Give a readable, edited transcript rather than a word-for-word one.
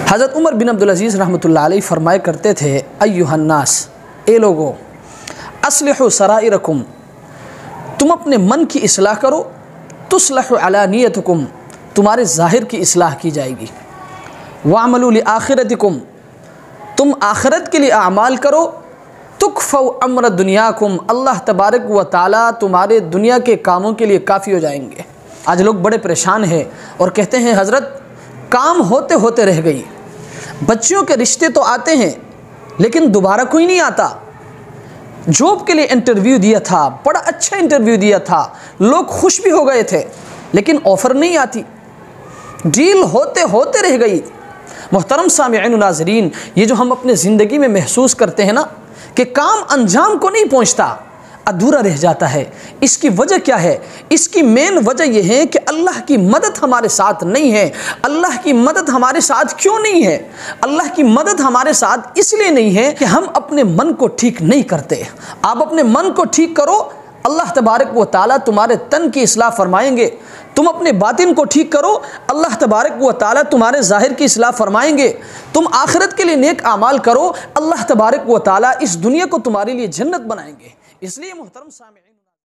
हज़रत उमर बिन अब्दुल अज़ीज़ रहमतुल्लाह अलैह फरमाया करते थे, अय्युहन्नास, ए लोगो, अस्लिहु सराइरकुम, तुम अपने मन की इस्लाह करो, तुस्लहु अला नियतकुम, तुम्हारे ज़ाहिर की इस्लाह की जाएगी। वामलू लि आखिरतिकुम, तुम आखिरत के लिए आमाल करो, तुकफ़उ अम्र दुनियाकुम, अल्लाह तबारक व ताला तुम्हारे दुनिया के कामों के लिए काफ़ी हो जाएंगे। आज लोग बड़े परेशान हैं और कहते हैं हज़रत काम होते होते रह गई, बच्चियों के रिश्ते तो आते हैं लेकिन दोबारा कोई नहीं आता। जॉब के लिए इंटरव्यू दिया था, बड़ा अच्छा इंटरव्यू दिया था, लोग खुश भी हो गए थे, लेकिन ऑफ़र नहीं आती, डील होते होते रह गई। मोहतरम सामिईन व नाज़रीन, ये जो हम अपने ज़िंदगी में महसूस करते हैं ना कि काम अंजाम को नहीं पहुंचता, अधूरा रह जाता है, इसकी वजह क्या है? इसकी मेन वजह यह है कि अल्लाह की मदद हमारे साथ नहीं है। अल्लाह की मदद हमारे साथ क्यों नहीं है? अल्लाह की मदद हमारे साथ इसलिए नहीं है कि हम अपने मन को ठीक नहीं करते। आप अपने मन को ठीक करो, अल्लाह तबारक व ताला तुम्हारे तन की इस्लाह फरमाएंगे। तुम अपने बातिन को ठीक करो, अल्लाह तबारक व ताला तुम्हारे ज़ाहिर की इस्लाह फरमाएंगे। तुम आखिरत के लिए नेक आमाल करो, अल्लाह तबारक व ताला इस दुनिया को तुम्हारे लिए जन्नत बनाएंगे। इसलिए मोहतरम सामिईन